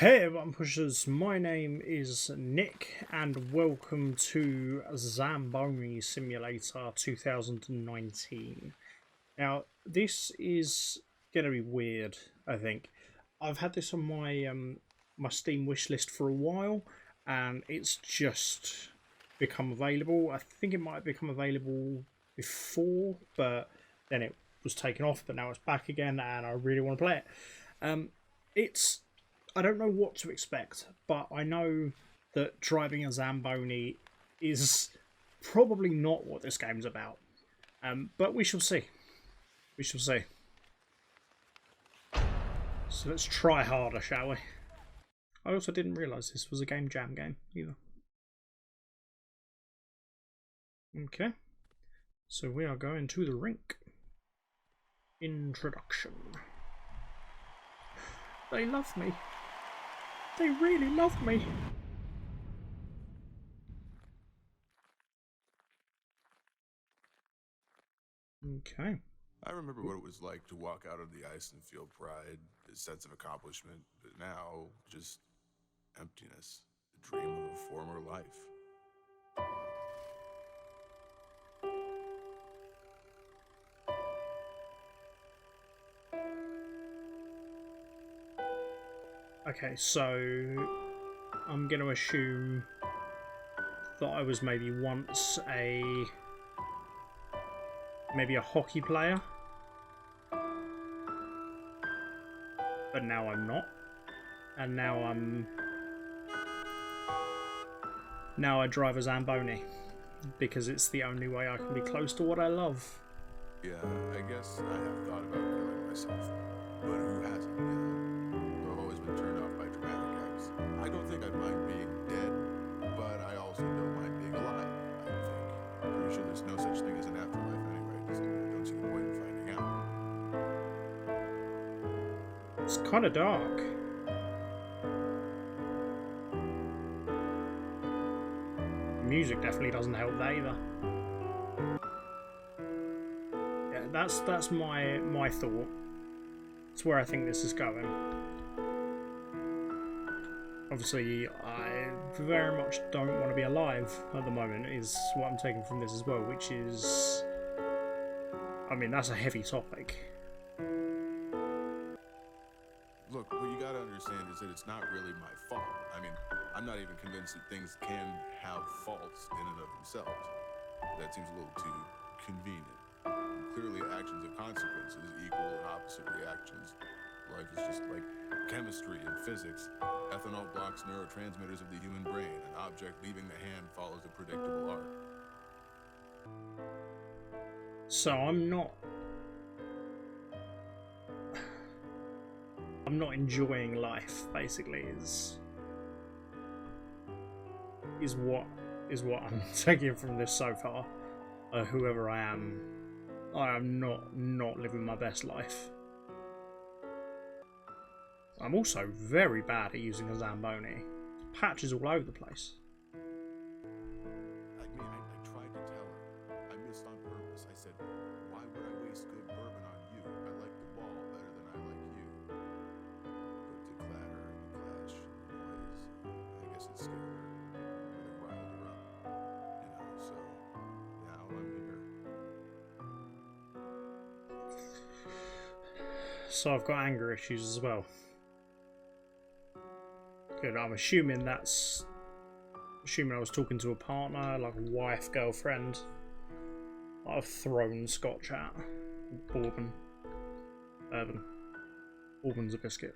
Hey everyone pushers, my name is Nick and welcome to Zamboni Simulator 2019. Now this is going to be weird, I think. I've had this on my Steam wishlist for a while and it's just become available. I think it might have become available before, but then it was taken off, but now it's back again and I really want to play it. I don't know what to expect, but I know that driving a Zamboni is probably not what this game's about. But we shall see. We shall see. So let's try harder, shall we? I also didn't realise this was a game jam game either. Okay. So we are going to the rink. Introduction. They love me. They really love me. Okay. I remember what it was like to walk out of the ice and feel pride, a sense of accomplishment, but now just emptiness, the dream of a former life. Okay, so I'm going to assume that I was maybe once maybe a hockey player, but now I'm not, and now I drive a Zamboni because it's the only way I can be close to what I love. Yeah, I guess I have thought about killing myself, but who hasn't, you know? I've always been turned off by dramatic acts. I don't think I mind being dead, but I also don't mind being alive, I think. I'm pretty sure there's no such thing as an afterlife anyway, just don't see the point in finding out. It's kind of dark. Music definitely doesn't help that either. Yeah, that's my thought. It's where I think this is going. Obviously, I very much don't want to be alive at the moment, is what I'm taking from this as well, which is... I mean, that's a heavy topic. Look, what you gotta understand is that it's not really my fault. I mean, I'm not even convinced that things can have faults in and of themselves. That seems a little too convenient. Clearly, actions have consequences, equal and opposite reactions. Life is just like chemistry and physics. Ethanol blocks neurotransmitters of the human brain. An object leaving the hand follows a predictable arc. So I'm not enjoying life, basically, is what I'm taking from this so far. Whoever I am not living my best life. I'm also very bad at using a Zamboni. Patches all over the place. I mean, I tried to tell her. I missed on purpose. I said, why would I waste good bourbon on you? I like the ball better than I like you. But the clatter and the clash and the noise, I guess it scared her. Really riled her up. You know, so now I'm here. So I've got anger issues as well. Good, I'm assuming I was talking to a partner, like a wife, girlfriend. I've thrown scotch at. Bourbon. Bourbon's a biscuit.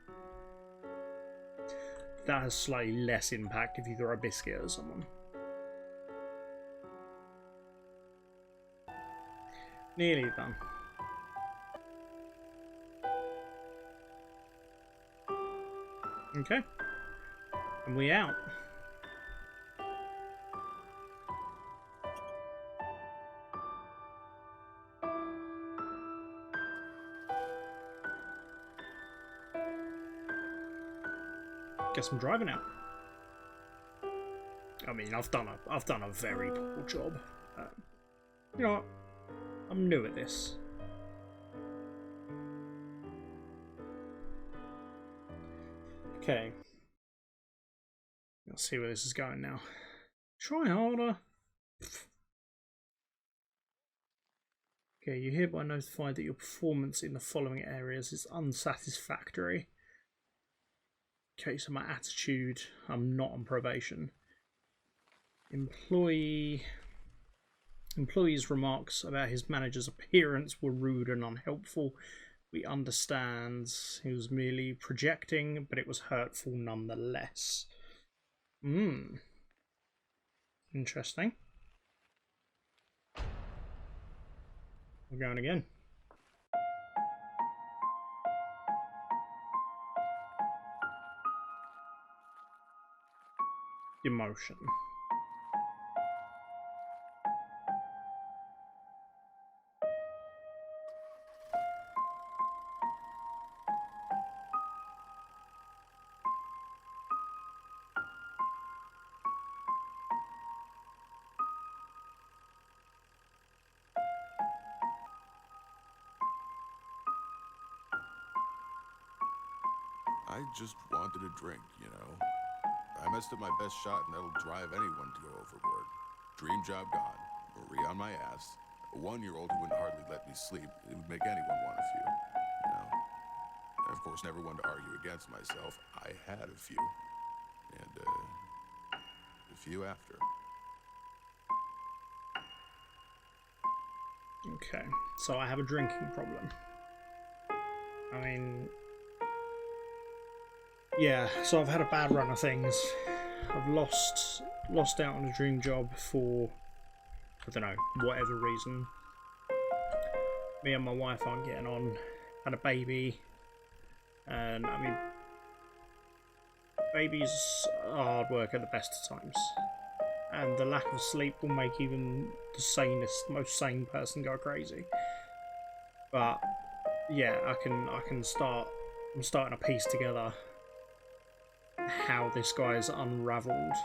That has slightly less impact if you throw a biscuit at someone. Nearly done. Okay. And we out. Guess I'm driving out. I mean, I've done a very poor job. You know what? I'm new at this. Okay. Let's see where this is going now. Try harder. Okay, you're hereby notified that your performance in the following areas is unsatisfactory. Okay, so my attitude, I'm not on probation. Employee's remarks about his manager's appearance were rude and unhelpful. We understand he was merely projecting, but it was hurtful nonetheless. Interesting. We're going again. Emotion. I just wanted a drink, you know. I messed up my best shot, and that'll drive anyone to go overboard. Dream job gone. Marie on my ass. A 1-year-old who wouldn't hardly let me sleep. It would make anyone want a few, you know. And of course, never one to argue against myself. I had a few. And, a few after. Okay, so I have a drinking problem. I mean, yeah, so I've had a bad run of things. I've lost out on a dream job for, I don't know, whatever reason. Me and my wife aren't getting on. Had a baby, and I mean, babies are hard work at the best of times, and the lack of sleep will make even the sanest, most sane person go crazy. But yeah, I'm starting to piece together how this guy's unraveled.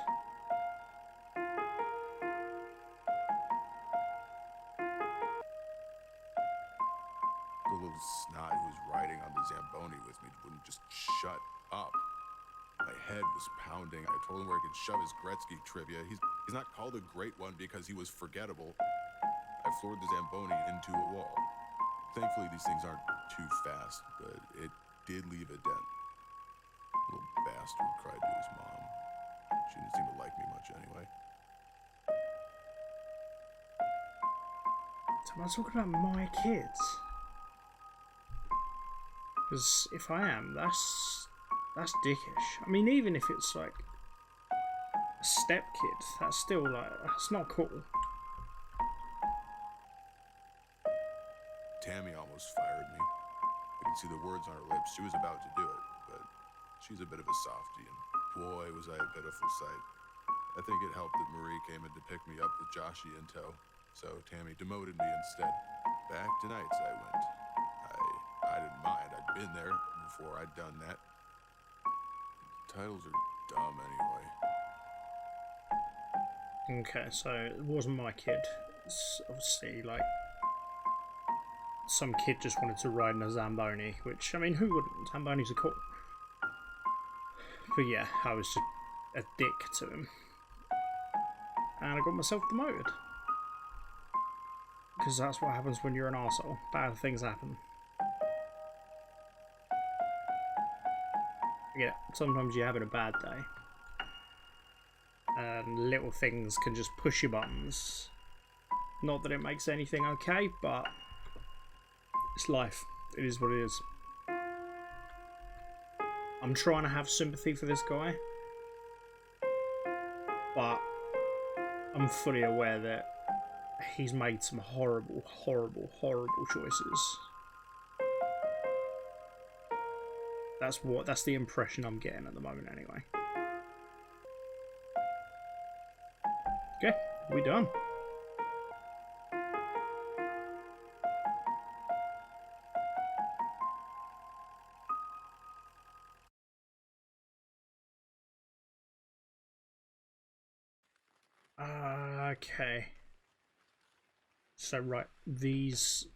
The little snot who was riding on the Zamboni with me wouldn't just shut up. My head was pounding. I told him where he could shove his Gretzky trivia. He's not called a great one because he was forgettable. I floored the Zamboni into a wall. Thankfully, these things aren't too fast, but it did leave a dent. Little bastard cried to his mom. She didn't seem to like me much anyway. So am I talking about my kids? Because if I am, that's dickish. I mean, even if it's like a step kid, that's still like, that's not cool. Tammy almost fired me. I could see the words on her lips. She was about to do it, but she's a bit of a softie, and boy, was I a pitiful sight. I think it helped that Marie came in to pick me up with Joshy in tow, so Tammy demoted me instead. Back to nights I went. I didn't mind. I'd been there before I'd done that. Titles are dumb anyway. Okay, so it wasn't my kid. It's obviously like some kid just wanted to ride in a Zamboni, which, I mean, who wouldn't? Zambonis are cool. But yeah, I was just a dick to him. And I got myself demoted. Because that's what happens when you're an arsehole. Bad things happen. Yeah, sometimes you're having a bad day. And little things can just push your buttons. Not that it makes anything okay, but it's life. It is what it is. I'm trying to have sympathy for this guy, but I'm fully aware that he's made some horrible, horrible, horrible choices. That's the impression I'm getting at the moment anyway. Okay, we done. Okay. So right, these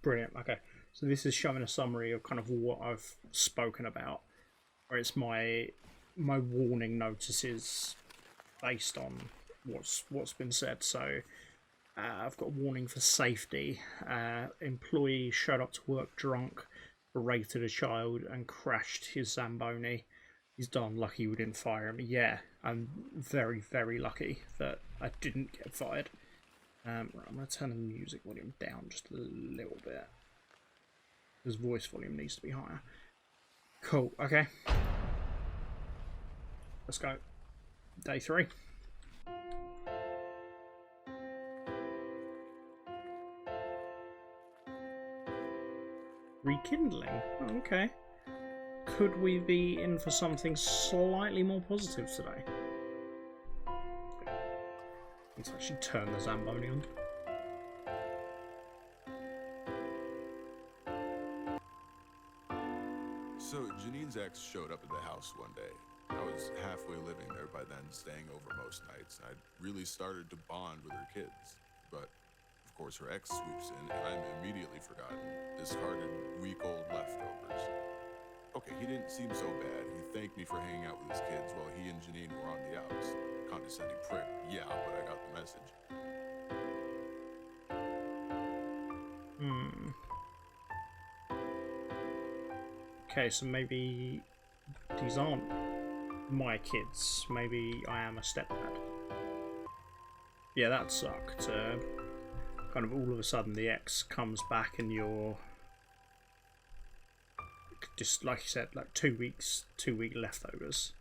brilliant. Okay, so this is showing a summary of kind of what I've spoken about, where it's my my warning notices based on what's been said. So I've got a warning for safety. Employee showed up to work drunk, berated a child, and crashed his Zamboni. He's darn lucky we didn't fire him. Yeah, I'm very, very lucky that I didn't get fired. Right, I'm going to turn the music volume down just a little bit. His voice volume needs to be higher. Cool, okay. Let's go. Day 3. Rekindling? Oh, okay. Could we be in for something slightly more positive today? Let's actually turn the Zamboni on. So Janine's ex showed up at the house one day. I was halfway living there by then, staying over most nights. I'd really started to bond with her kids. But, of course, her ex swoops in, and I'm immediately forgotten. Discarded week-old leftovers. Okay, he didn't seem so bad. He thanked me for hanging out with his kids while he and Janine were on the outs. Condescending prick, yeah, but I got the message. Okay, so maybe these aren't my kids. Maybe I am a stepdad. Yeah, that sucked. Kind of all of a sudden the ex comes back and you're just, like you said, like 2 weeks, 2 week leftovers.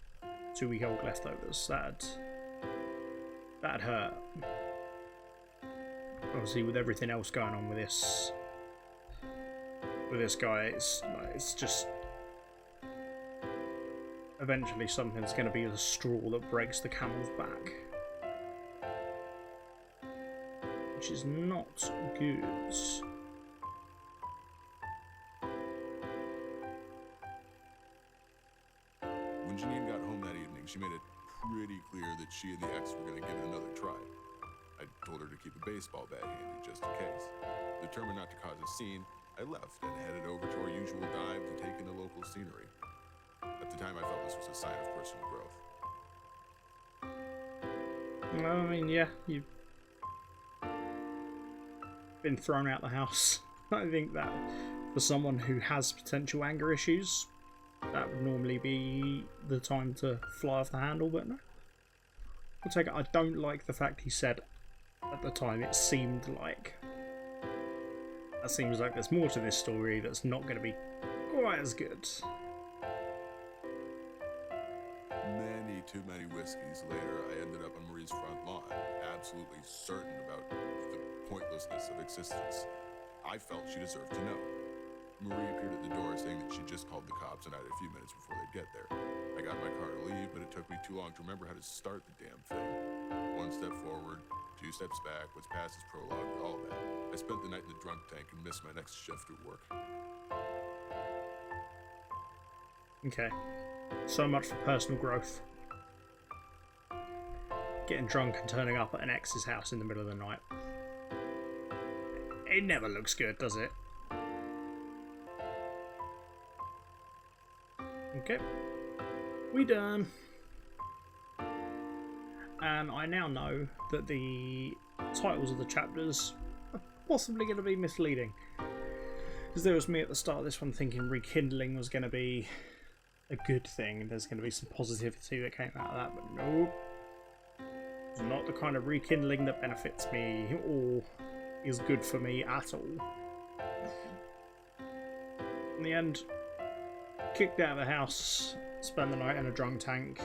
2 week old leftovers. That'd hurt. Obviously with everything else going on with this guy, it's just eventually something's going to be the straw that breaks the camel's back, which is not good. When Janine got home that evening, she made it pretty clear that she and the ex were going to give it another try. I told her to keep a baseball bat handy just in case. Determined not to cause a scene, I left and headed over to our usual dive to take in the local scenery. At the time, I felt this was a sign of personal growth. I mean, yeah, you've been thrown out the house. I think that for someone who has potential anger issues, that would normally be the time to fly off the handle, but no. I'll take it. I don't like the fact he said at the time it seemed like. That seems like there's more to this story that's not going to be quite as good. Too many whiskeys later, I ended up on Marie's front lawn, absolutely certain about the pointlessness of existence. I felt she deserved to know. Marie appeared at the door saying that she just called the cops and I had a few minutes before they'd get there. I got in my car to leave, but it took me too long to remember how to start the damn thing. 1 step forward, 2 steps back, what's past is prologue, all that. I spent the night in the drunk tank and missed my next shift at work. Okay, so much for personal growth. Getting drunk and turning up at an ex's house in the middle of the night. It never looks good, does it? Okay. We done. And I now know that the titles of the chapters are possibly going to be misleading. Because there was me at the start of this one thinking rekindling was going to be a good thing. There's going to be some positivity that came out of that, but nope. Not the kind of rekindling that benefits me or is good for me at all. In the end, kicked out of the house, spent the night in a drunk tank,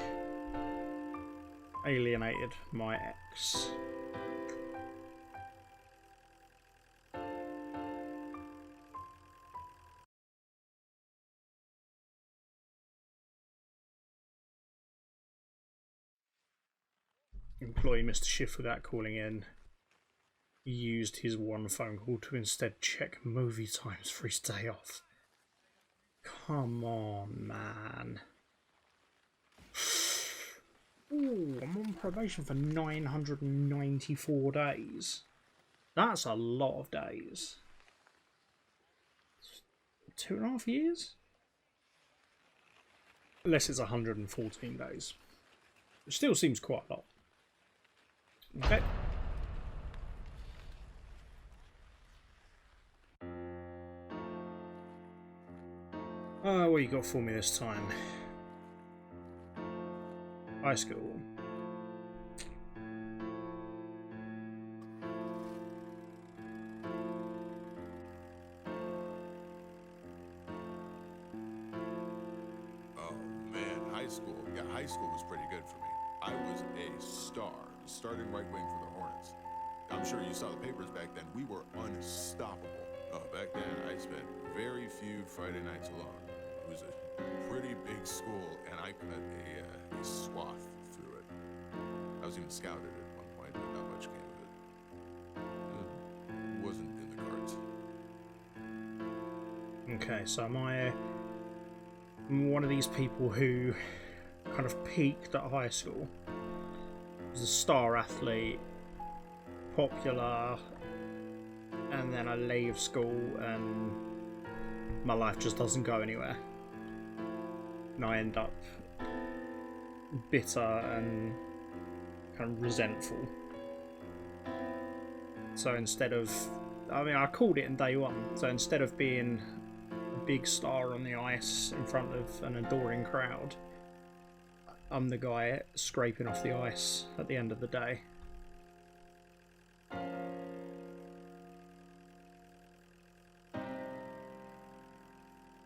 alienated my ex. Employee missed a shift without calling in. He used his one phone call to instead check movie times for his day off. Come on, man. Ooh, I'm on probation for 994 days. That's a lot of days. 2.5 years? Unless it's 114 days. Which still seems quite a lot. Okay. What you got for me this time? High school. Oh man, high school. Yeah, high school was pretty good for me. I was a star, starting right wing for the Hornets. I'm sure you saw the papers back then. We were unstoppable. Oh, back then I spent very few Friday nights alone. It was a pretty big school, and I cut a swath through it. I was even scouted at one point, but not much came of it. It wasn't in the cards. Okay, so am I one of these people who kind of peaked at high school? Was a star athlete, popular, and then I leave school and my life just doesn't go anywhere. And I end up bitter and kind of resentful. So instead of, I called it in day one. So instead of being a big star on the ice in front of an adoring crowd, I'm the guy scraping off the ice at the end of the day.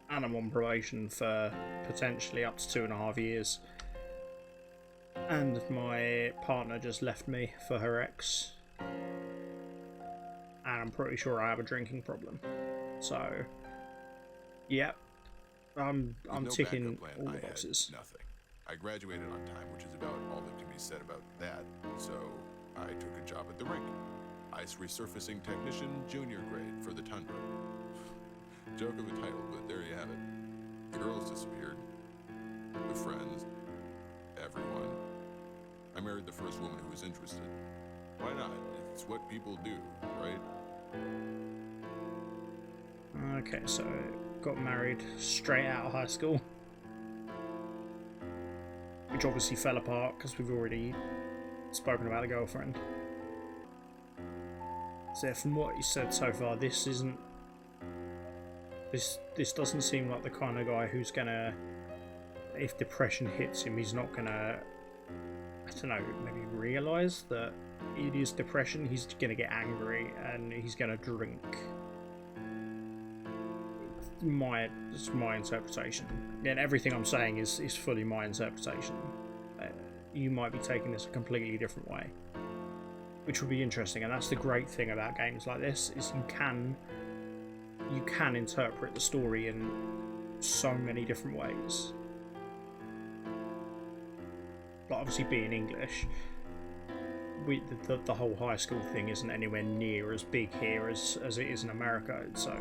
And I'm on probation for potentially up to 2.5 years. And my partner just left me for her ex. And I'm pretty sure I have a drinking problem. So, yeah, I'm ticking all the boxes. Nothing. I graduated on time, which is about all that can be said about that. So I took a job at the rink. Ice resurfacing technician, junior grade for the Tundra. Joke of a title, but there you have it. The girls disappeared. The friends. Everyone. I married the first woman who was interested. Why not? It's what people do, right? Okay, so got married straight out of high school. Which obviously fell apart because we've already spoken about a girlfriend. So from what you said so far, this doesn't seem like the kind of guy who's gonna, if depression hits him, he's not gonna, I don't know, maybe realise that it is depression. He's gonna get angry and he's gonna drink. It's my interpretation. And everything I'm saying is fully my interpretation. You might be taking this a completely different way, which would be interesting. And that's the great thing about games like this, is you can interpret the story in so many different ways. But obviously, being English, the whole high school thing isn't anywhere near as big here as it is in America, so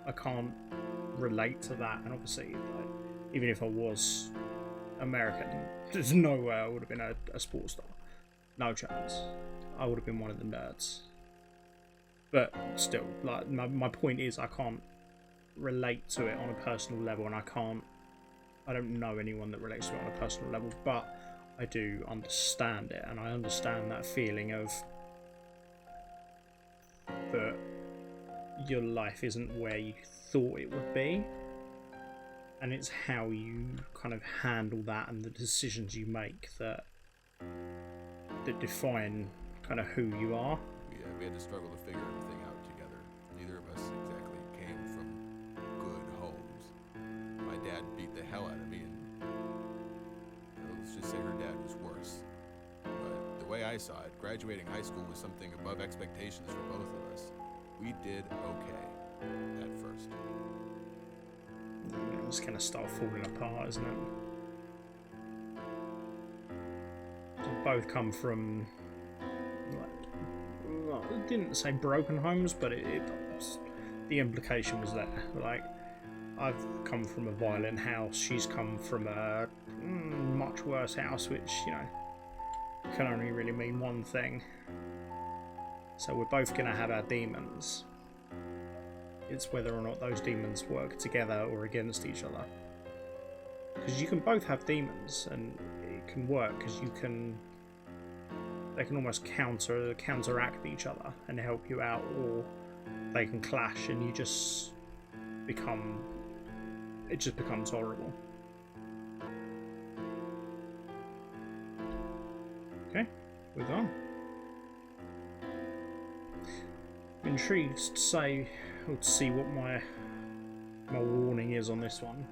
I can't relate to that. And obviously, like, even if I was American, there's no way I would have been a sports star. No chance. I would have been one of the nerds. But still, like, my point is, I can't relate to it on a personal level, and I don't know anyone that relates to it on a personal level, but I do understand it, and I understand that feeling of that your life isn't where you thought it would be, and it's how you kind of handle that and the decisions you make that define kind of who you are. Yeah, we had to struggle to figure everything out together. Neither of us exactly came from good homes. My dad beat the hell out of me, and let's just say her dad was worse. But the way I saw it, graduating high school was something above expectations for both of us. We did okay at first. It's going to start falling apart, isn't it? We both come from, well, it didn't say broken homes, but the implication was there. Like, I've come from a violent house, she's come from a much worse house, which, you know, can only really mean one thing. So we're both going to have our demons. It's whether or not those demons work together or against each other. because you can both have demons and it can work because they can almost counteract each other and help you out, or they can clash and you just it just becomes horrible. Okay, we're done. I'm intrigued to say or to see what my warning is on this one,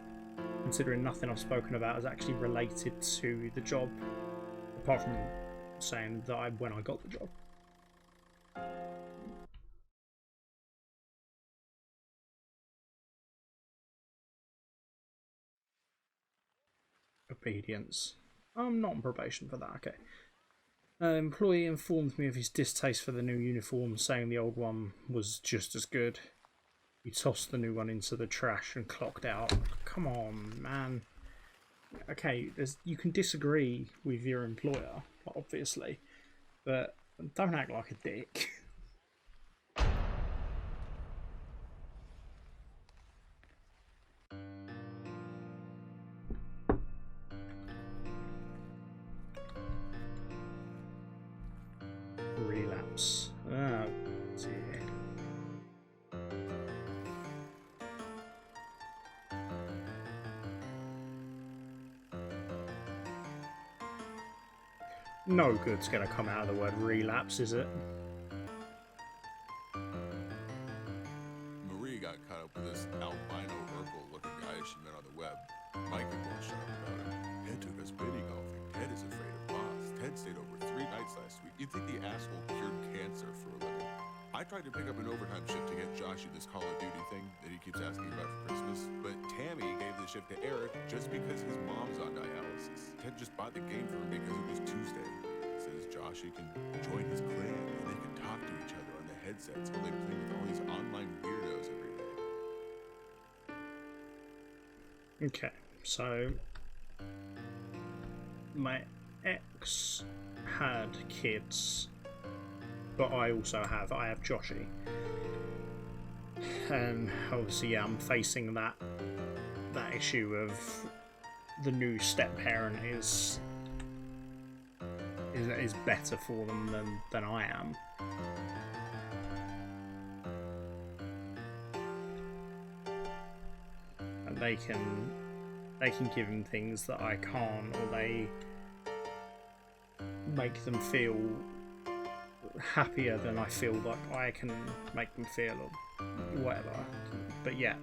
considering nothing I've spoken about is actually related to the job, apart from saying that when I got the job. Obedience. I'm not on probation for that, okay. Employee informed me of his distaste for the new uniform, saying the old one was just as good. He tossed the new one into the trash and clocked out. Come on, man. Okay, you can disagree with your employer, obviously, but don't act like a dick. Relapse. Oh dear. No good's gonna come out of the word relapse, is it? Marie got caught up with this albino Urkel-looking guy she met on the web. Mike won't shut up about him. Ted took us mini golfing. Ted is afraid of boss. Ted stayed over 3 nights last week. You'd think the asshole cured cancer for a living. I tried to pick up an overtime shift to get Joshy this Call of Duty thing that he keeps asking about for Christmas, but Tammy gave the shift to Eric just because his mom's on dialysis. Ted just bought the game for him because it was Tuesday. Says Joshy can join his clan and they can talk to each other on the headsets while they play with all these online weirdos every day. Okay, so my ex had kids, but I have Joshy, and obviously, yeah, I'm facing that issue of the new step parent is better for them than I am. And they can give him things that I can't, or they make them feel happier than I feel like I can make them feel, or whatever. But yeah,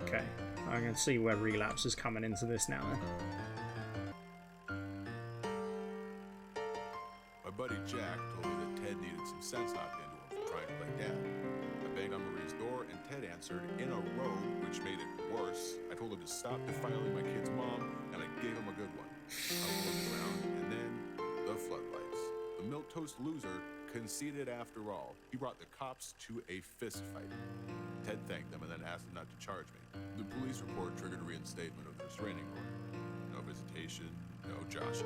okay, I can see where relapse is coming into this now then. My buddy Jack told me that Ted needed some sense knocked into him for trying to play dad. I banged on Marie's door and Ted answered in a robe, which made it worse. I told him to stop defiling my kid's mom, and I gave him a good one. I looked around, and then the floodlights. The milquetoast loser conceded after all. He brought the cops to a fist fight. Ted thanked them and then asked them not to charge me. The police report triggered a reinstatement of the restraining order. No visitation, no Joshy.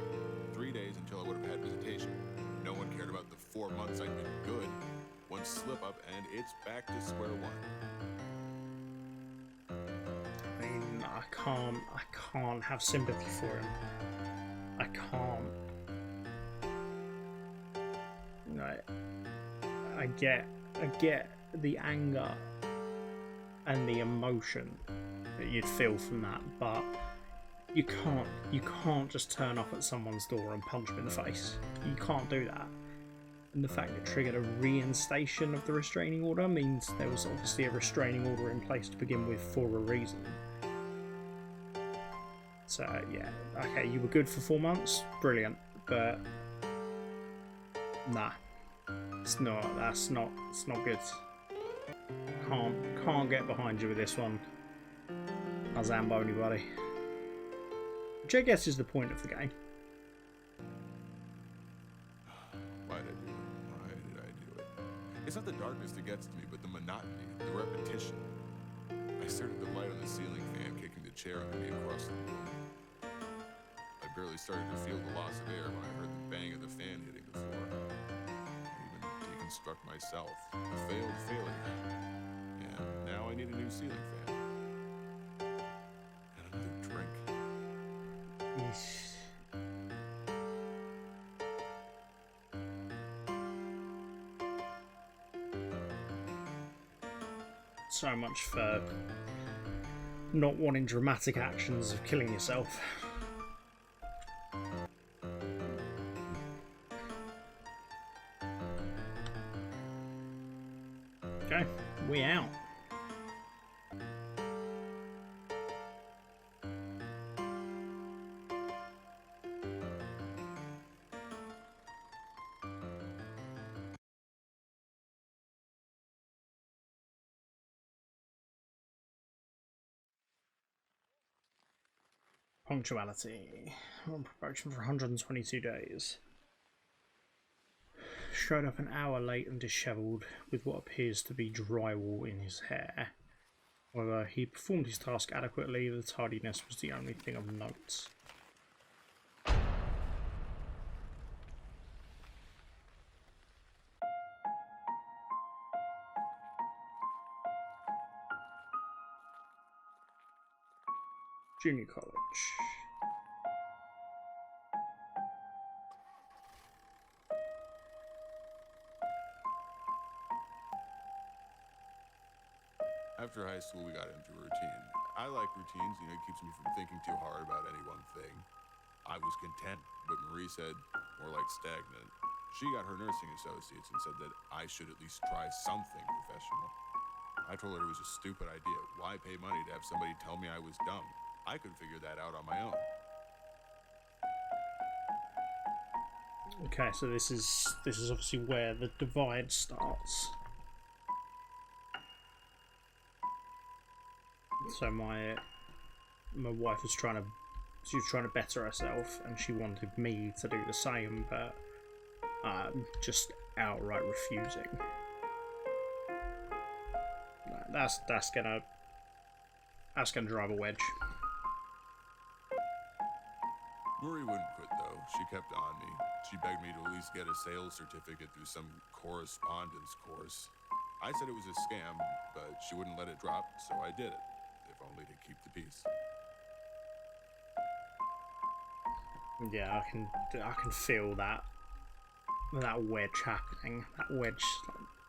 3 days until I would have had visitation. No one cared about the 4 months I'd been good. One slip up and it's back to square one. I mean, I can't have sympathy for him. I can't. I get the anger and the emotion that you'd feel from that, but you can't just turn up at someone's door and punch them in the face. You can't do that. And the fact it triggered a reinstation of the restraining order means there was obviously a restraining order in place to begin with for a reason. So yeah, okay, you were good for 4 months, brilliant, but nah, it's not good. Can't get behind you with this one, a Zamboni buddy. Which I guess is the point of the game. Why did I do it? It's not the darkness that gets to me, but the monotony, the repetition. I stared at the light on the ceiling fan kicking the chair under me across the room. I barely started to feel the loss of air when I heard the bang of the fan hitting the floor. I even deconstruct myself. A failed failure. And now I need a new ceiling fan. And another drink. Yeesh. So much for not wanting dramatic actions of killing yourself. Okay, we out. Punctuality. On probation for 122 days. Showed up an hour late and dishevelled with what appears to be drywall in his hair. However, he performed his task adequately. The tardiness was the only thing of note. Junior college. After high school, we got into a routine. I like routines, it keeps me from thinking too hard about any one thing. I was content, but Marie said more like stagnant. She got her nursing associates and said that I should at least try something professional. I told her it was a stupid idea. Why pay money to have somebody tell me I was dumb? I could figure that out on my own. Okay, so this is obviously where the divide starts. So my wife was trying to better herself, and she wanted me to do the same, but just outright refusing. That's gonna drive a wedge. Marie wouldn't quit though. She kept on me. She begged me to at least get a sales certificate through some correspondence course. I said it was a scam, but she wouldn't let it drop, so I did it. If only to keep the peace. Yeah, I can feel that wedge happening. That wedge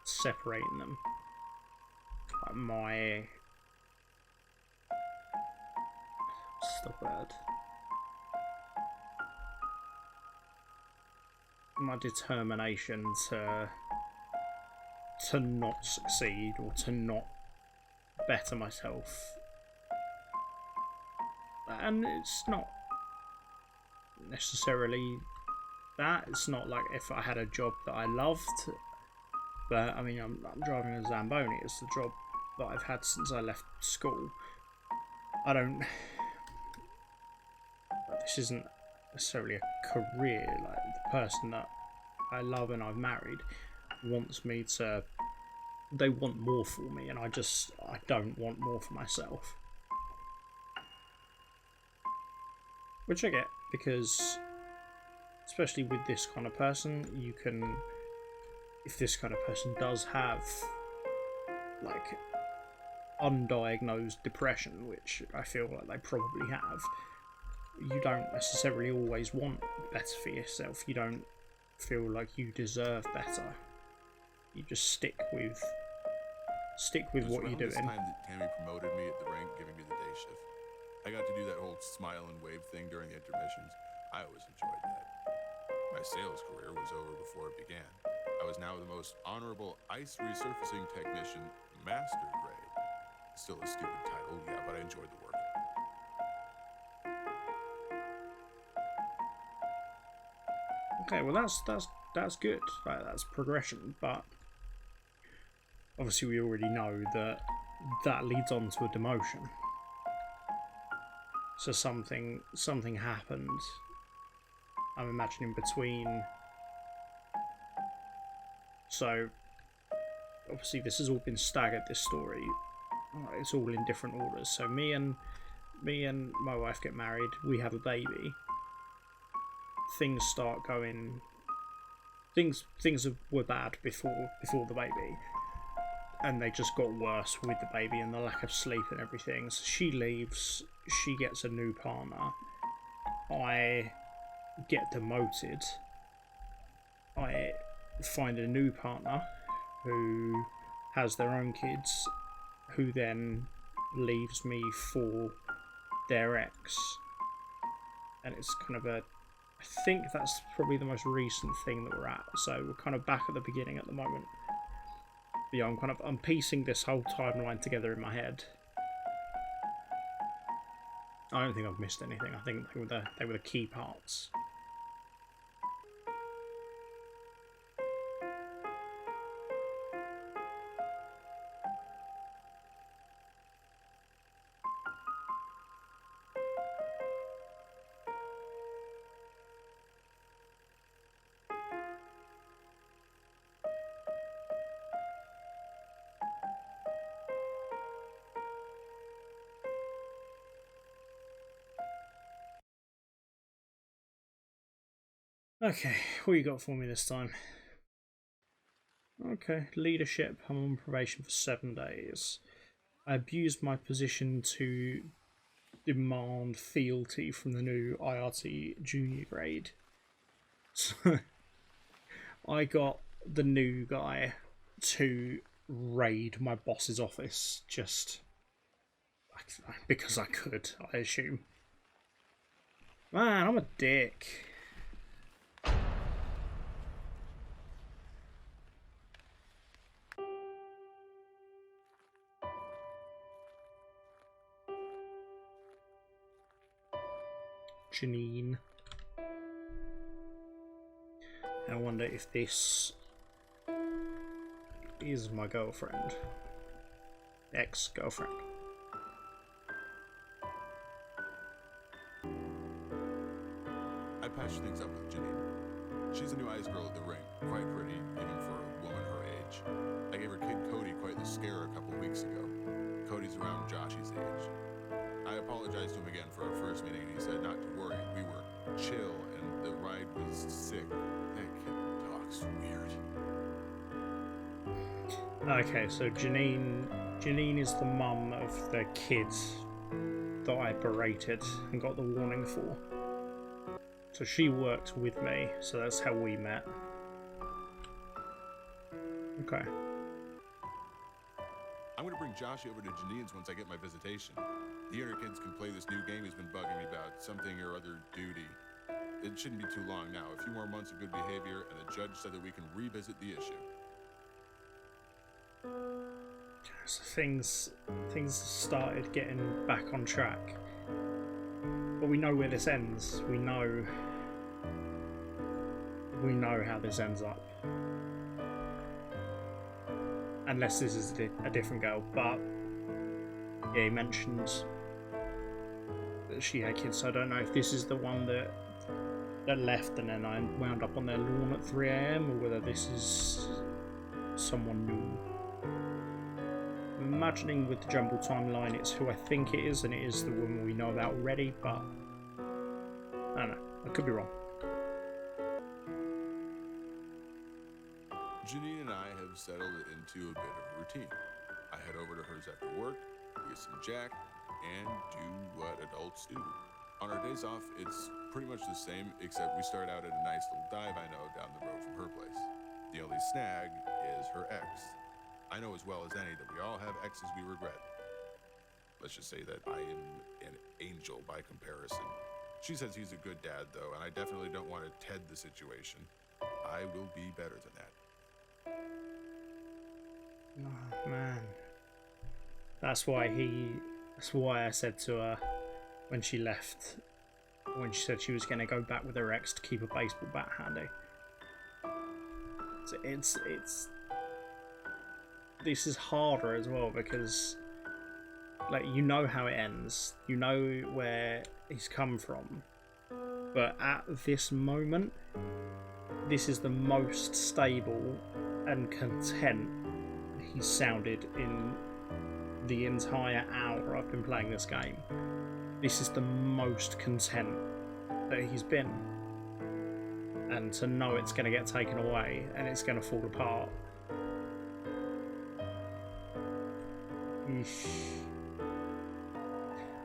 separating them. Like what's the word? My determination to not succeed or to not better myself. And it's not necessarily that. It's not like if I had a job that I loved, but I mean, I'm driving a Zamboni. It's the job that I've had since I left school. This isn't necessarily a career. Like, the person that I love and I've married wants me to. They want more for me, and I don't want more for myself. Which I get, because especially with this kind of person, you can, if this kind of person does have like undiagnosed depression, which I feel like they probably have, you don't necessarily always want better for yourself. You don't feel like you deserve better. You just stick with what you're doing. It was around this time that Tammy promoted me at the rank, giving me the day shift. I got to do that whole smile and wave thing during the intermissions. I always enjoyed that. My sales career was over before it began. I was now the most honorable ice resurfacing technician, master grade. Still a stupid title, yeah, but I enjoyed the work. Okay, well that's good. Like, that's progression, but obviously we already know that leads on to a demotion. So something happened, I'm imagining, between. So obviously this has all been staggered, this story. It's all in different orders. So me and my wife get married, we have a baby. Things start going. Things were bad before the baby, and they just got worse with the baby and the lack of sleep and everything. So she leaves. She gets a new partner, I get demoted, I find a new partner who has their own kids, who then leaves me for their ex. And it's kind of a... I think that's probably the most recent thing that we're at. So we're kind of back at the beginning at the moment. But yeah, I'm piecing this whole timeline together in my head. I don't think I've missed anything. I think they were the key parts. Okay, what you got for me this time? Okay, leadership. I'm on probation for 7 days. I abused my position to demand fealty from the new IRT junior grade. So I got the new guy to raid my boss's office just because I could, I assume. Man, I'm a dick. Janine. I wonder if this is my girlfriend. Ex-girlfriend. I patched things up with Janine. She's a new ice girl at the ring, quite pretty, even for a woman her age. I gave her kid Cody quite the scare a couple weeks ago. Cody's around Josh's age. I apologized to him again for our first meeting, and he said not to worry. We were chill, and the ride was sick. That kid talks weird. Okay, so Janine is the mum of the kids that I berated and got the warning for. So she worked with me, so that's how we met. Okay. I'm gonna bring Josh over to Janine's once I get my visitation. The inner kids can play this new game he's been bugging me about, something or other duty. It shouldn't be too long now, a few more months of good behavior, and the judge said that we can revisit the issue. So things started getting back on track. But we know where this ends. We know how this ends up. Unless this is a different girl, but yeah, he mentioned that she had kids, so I don't know if this is the one that left and then I wound up on their lawn at 3 AM, or whether this is someone new. I'm imagining with the jumble timeline it's who I think it is, and it is the woman we know about already, but I don't know, I could be wrong. Janine and I have settled into a bit of a routine. I head over to hers after work, get some Jack, and do what adults do. On our days off, it's pretty much the same, except we start out at a nice little dive I know down the road from her place. The only snag is her ex. I know as well as any that we all have exes we regret. Let's just say that I am an angel by comparison. She says he's a good dad, though, and I definitely don't want to Ted the situation. I will be better than that. Oh man, that's why I said to her when she left, when she said she was going to go back with her ex, to keep a baseball bat handy. So it's this is harder as well, because like, you know how it ends, you know where he's come from, but at this moment, this is the most stable and content he's sounded in the entire hour I've been playing this game. This is the most content that he's been. And to know it's going to get taken away and it's going to fall apart. Eesh.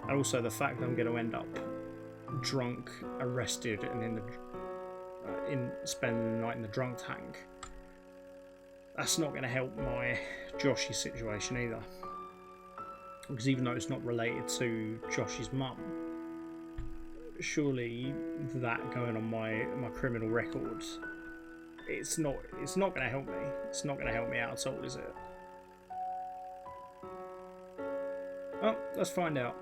And also the fact that I'm going to end up drunk, arrested, and in spending the night in the drunk tank. That's not going to help my Joshy situation either. Because even though it's not related to Josh's mum, surely that going on my criminal record, it's not going to help me. It's not going to help me out at all, is it? Well, let's find out.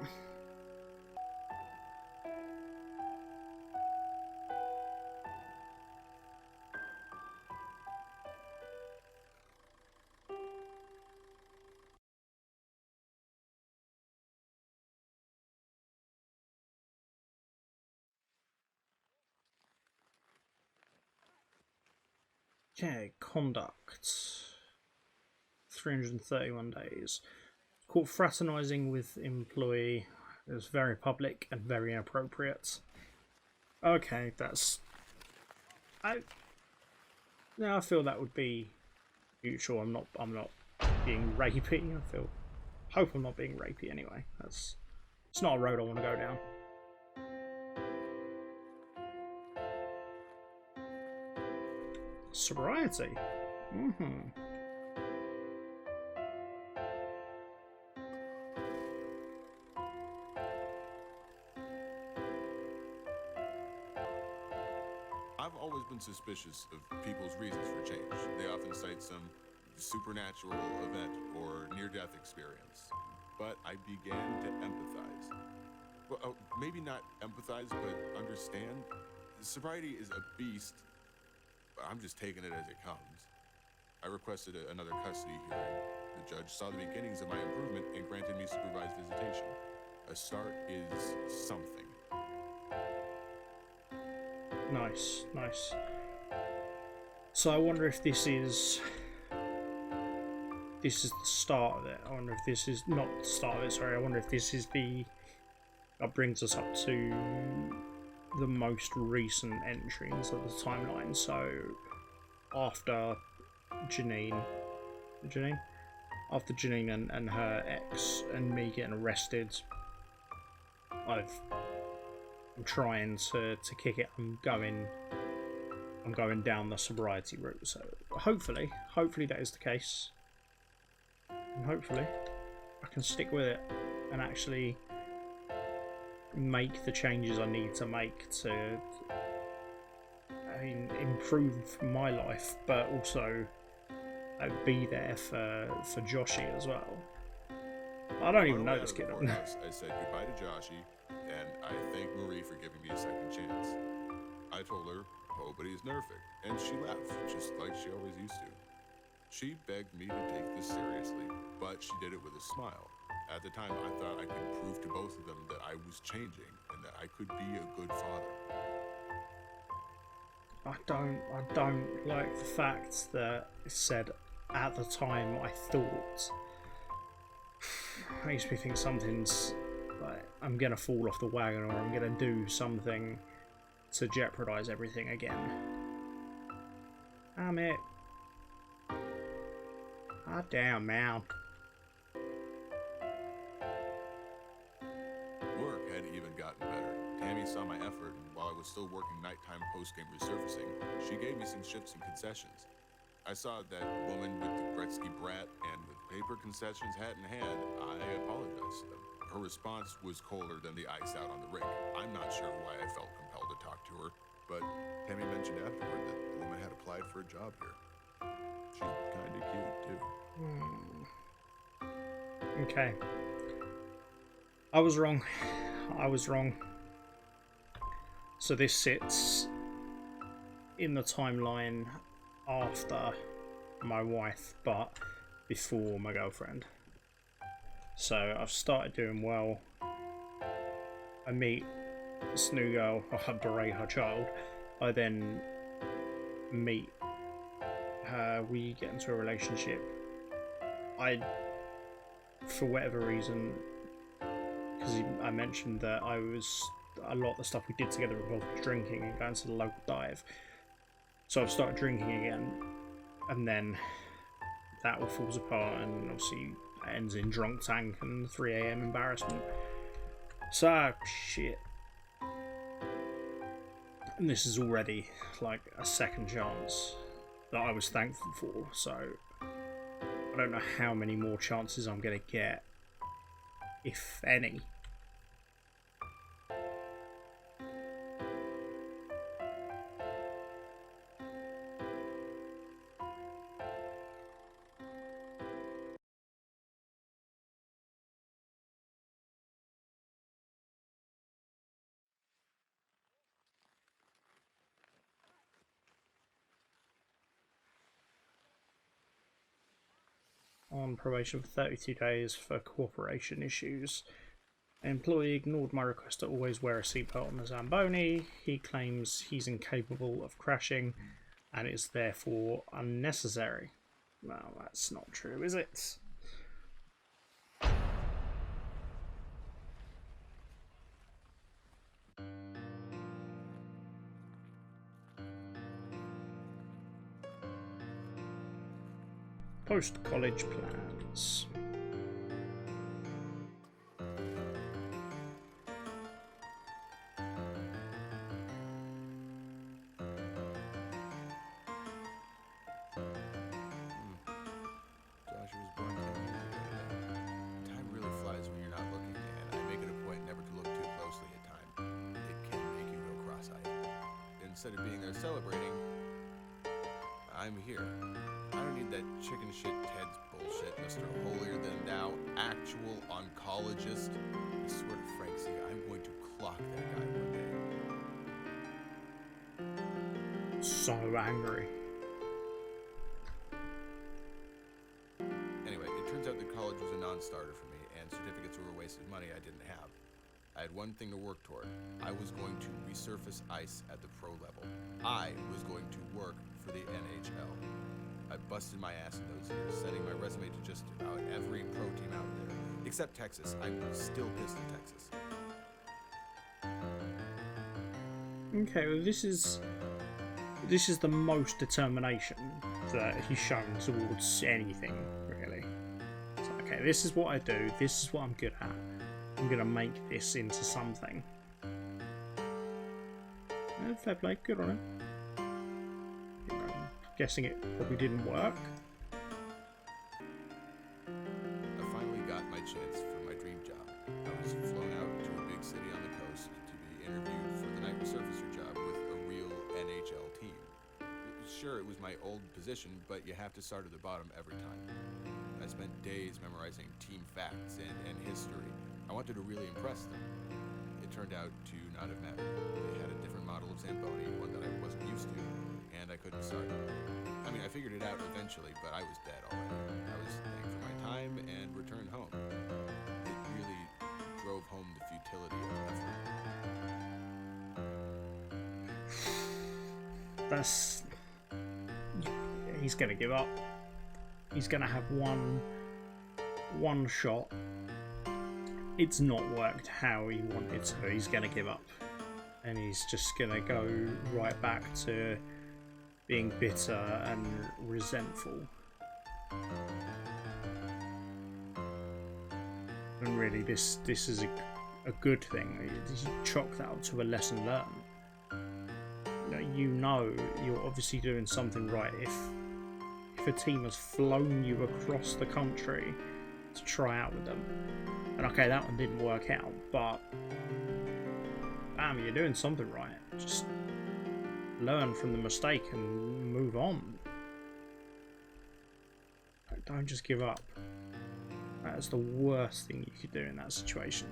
Okay, conduct. 331 days. Caught fraternising with employee. It was very public and very inappropriate. Okay, that's... I feel that would be mutual. I'm not being rapey. Hope I'm not being rapey anyway. It's not a road I want to go down. Sobriety. I've always been suspicious of people's reasons for change. They often cite some supernatural event or near-death experience. But I began to empathize. Well, maybe not empathize, but understand. Sobriety is a beast. I'm just taking it as it comes. I requested another custody hearing. The judge saw the beginnings of my improvement and granted me supervised visitation. A start is something. Nice. So I wonder if this is the start of it. I wonder if this is not the start of it, sorry. I wonder if this is that brings us up to the most recent entries of the timeline. So after Janine and her ex and me getting arrested, I'm trying to kick it. I'm going down the sobriety route. So hopefully that is the case, and hopefully I can stick with it and actually make the changes I need to make to, improve my life, but also be there for Joshy as well. I don't even know this kid. I said goodbye to Joshy, and I thank Marie for giving me a second chance. I told her nobody's nerfing, and she laughed, just like she always used to. She begged me to take this seriously, but she did it with a smile. At the time, I thought I could prove to both of them that I was changing and that I could be a good father. I don't like the fact that it said at the time I thought. It makes me think something's like I'm gonna fall off the wagon or I'm gonna do something to jeopardize everything again. Damn it. Ah, damn, man. Work had even gotten better. Tammy saw my effort, and while I was still working nighttime post-game resurfacing, she gave me some shifts and concessions. I saw that woman with the Gretzky brat, and with paper concessions hat in hand, I apologized to them. Her response was colder than the ice out on the rink. I'm not sure why I felt compelled to talk to her, but Tammy mentioned afterward that the woman had applied for a job here. She's kinda cute, too. Okay. I was wrong. So this sits in the timeline after my wife, but before my girlfriend. So I've started doing well. I meet this new girl, I berate her child. I then meet her, we get into a relationship. For whatever reason, because I mentioned that a lot of the stuff we did together involved drinking and going to the local dive. So I've started drinking again, and then that all falls apart, and obviously it ends in drunk tank and 3 AM embarrassment. So shit. And this is already like a second chance that I was thankful for, so I don't know how many more chances I'm going to get, if any. On probation for 32 days for cooperation issues. An employee ignored my request to always wear a seatbelt on the Zamboni. He claims he's incapable of crashing and is therefore unnecessary. Well, that's not true, is it? Post-college plans. Instead of being there celebrating, I'm here. I don't need that chicken shit Ted's bullshit, Mr. Holier-than-thou, actual oncologist. I swear to Francie, I'm going to clock that guy one day. So angry. Anyway, it turns out that college was a non-starter for me, and certificates were a waste of money I didn't have. I had one thing to work toward. I was going to resurface ice at the pro level. I was going to work for the NHL. I busted my ass in those years, sending my resume to just about every pro team out there. Except Texas. I'm still pissed at Texas. Okay, well this is the most determination that he's shown towards anything, really. So, okay, this is what I do, this is what I'm good at. I'm going to make this into something. Fair play, good on him. Guessing it probably didn't work. I finally got my chance for my dream job. I was flown out to a big city on the coast to be interviewed for the night resurfacer job with a real NHL team. Sure, it was my old position, but you have to start at the bottom every time. I spent days memorizing team facts and history. I wanted to really impress them. It turned out to not have mattered. They had a different model of Zamboni, one that I wasn't used to, and I couldn't start. I mean, I figured it out eventually, but I was dead already. I was thanked for my time and returned home. It really drove home the futility of effort. That's... He's gonna give up. He's gonna have one shot. It's not worked how he wanted to. He's gonna give up, and he's just gonna go right back to being bitter and resentful. And really, this is a good thing. You chalk that up to a lesson learned. You know you're obviously doing something right if a team has flown you across the country to try out with them. And okay, that one didn't work out, but bam, you're doing something right. Just learn from the mistake and move on. Don't just give up. That's the worst thing you could do in that situation.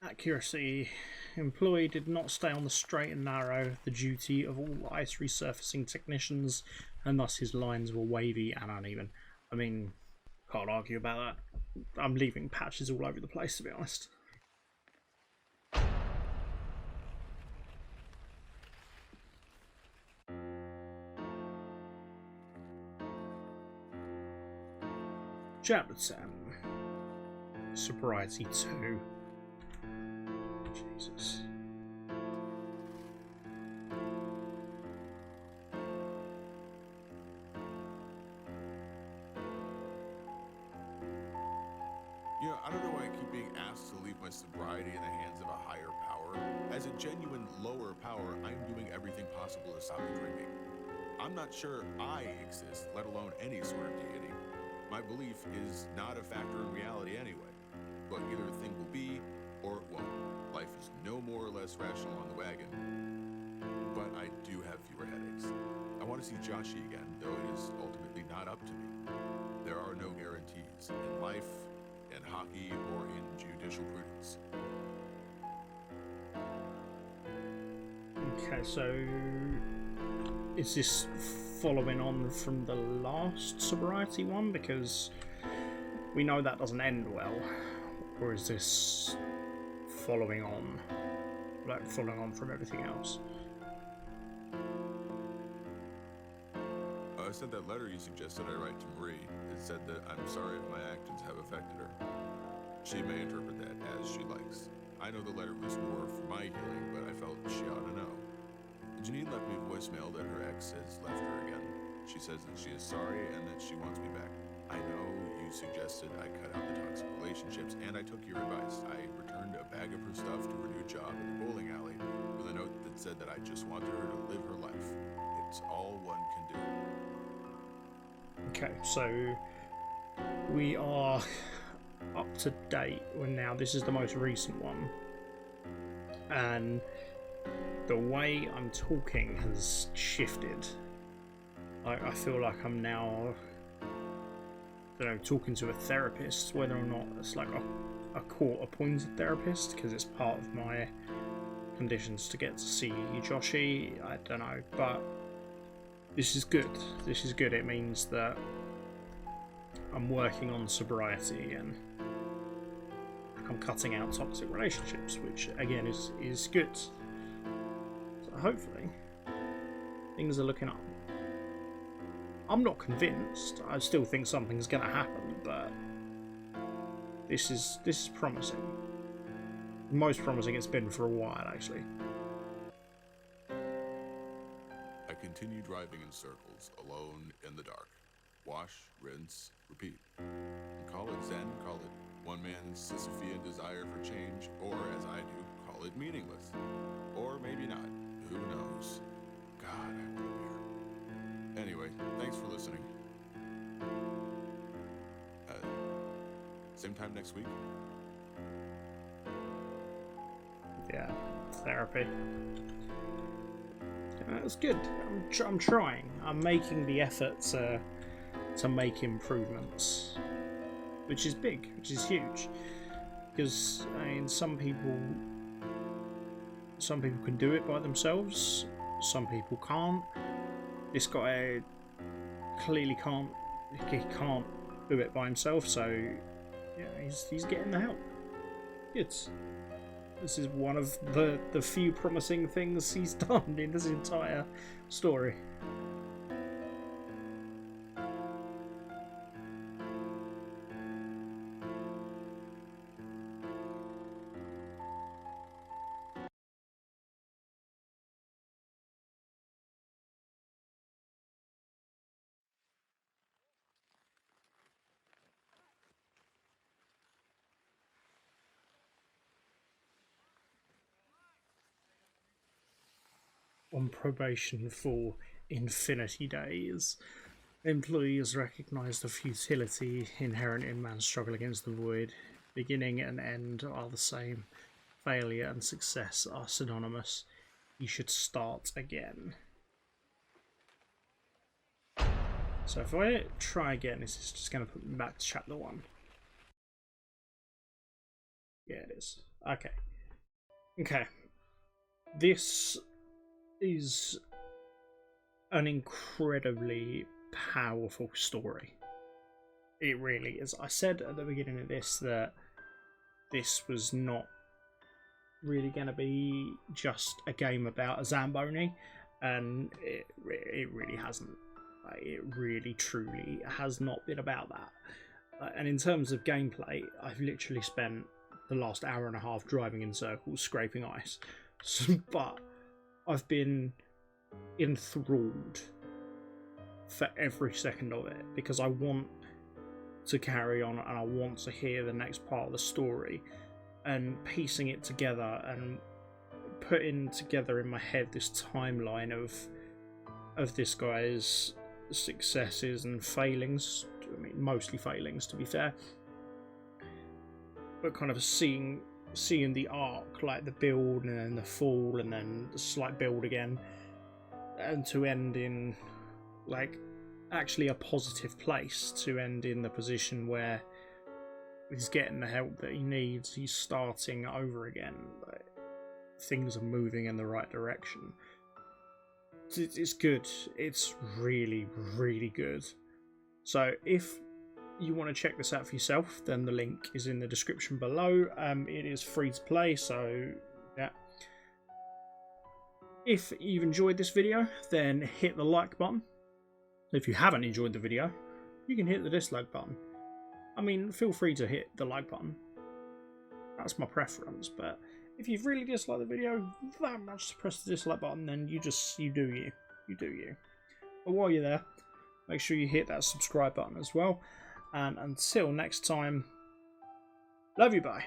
Accuracy. Employee did not stay on the straight and narrow, the duty of all ice resurfacing technicians, and thus his lines were wavy and uneven. I mean, Can't argue about that. I'm leaving patches all over the place, to be honest. Chapter 10. Sobriety 2. Jesus. You know, I don't know why I keep being asked to leave my sobriety in the hands of a higher power. As a genuine lower power, I'm doing everything possible to stop drinking. I'm not sure I exist, let alone any sort of deity. My belief is not a factor in reality anyway. But either a thing will be, or it won't. Life is no more or less rational on the wagon. But I do have fewer headaches. I want to see Joshi again, though it is ultimately not up to me. There are no guarantees in life, in hockey, or in judicial prudence. Okay, so is this following on from the last sobriety one? Because we know that doesn't end well. Or is this following on? Like, following on from everything else? I sent that letter you suggested I write to Marie. It said that I'm sorry if my actions have affected her. She may interpret that as she likes. I know the letter was more for my healing, but I felt she ought to know. Janine left me a voicemail that her ex has left her again. She says that she is sorry and that she wants me back. I know you suggested I cut out the toxic relationships, and I took your advice. I returned a bag of her stuff to her new job at the bowling alley with a note that said that I just wanted her to live her life. It's all one can do. Okay, so we are up to date when now this is the most recent one, and the way I'm talking has shifted. I feel like I'm now, talking to a therapist, whether or not it's like a court-appointed therapist, because it's part of my conditions to get to see Joshi. I don't know, but this is good. This is good. It means that I'm working on sobriety again. I'm cutting out toxic relationships, which again is good. So hopefully things are looking up. I'm not convinced. I still think something's going to happen, but this is promising. Most promising it's been for a while, actually. I continue driving in circles, alone in the dark. Wash, rinse, repeat. Call it Zen, call it one man's Sisyphean desire for change, or as I do, call it meaningless. Or maybe not. Who knows? God, I want a beer. Anyway, thanks for listening. Same time next week? Yeah, therapy. That's good. I'm trying. I'm making the effort to make improvements, which is big, which is huge. Because I mean, some people can do it by themselves. Some people can't. This guy clearly can't. He can't do it by himself. So yeah, he's getting the help. This is one of the few promising things he's done in this entire story. On probation for infinity days, employees recognise the futility inherent in man's struggle against the void. Beginning and end are the same. Failure and success are synonymous. You should start again. So if I try again, is this just going to put me back to chapter 1? Yeah, it is. Okay. Okay. This is an incredibly powerful story. It really is. I said at the beginning of this that this was not really going to be just a game about a Zamboni, and it really hasn't. Like, it really, truly has not been about that. And in terms of gameplay, I've literally spent the last hour and a half driving in circles, scraping ice. But I've been enthralled for every second of it, because I want to carry on and I want to hear the next part of the story, and piecing it together and putting together in my head this timeline of this guy's successes and failings. I mean, mostly failings, to be fair, but kind of seeing the arc, like the build and then the fall and then the slight build again, and to end in like actually a positive place, to end in the position where he's getting the help that he needs, he's starting over again, like, things are moving in the right direction. It's good. It's really, really good. So if you want to check this out for yourself, then the link is in the description below. It is free to play, so yeah. If you've enjoyed this video, then hit the like button. If you haven't enjoyed the video, you can hit the dislike button. I mean, feel free to hit the like button. That's my preference, but if you've really disliked the video that much to press the dislike button, then you do you. You do you. But while you're there, make sure you hit that subscribe button as well. And until next time, love you, bye.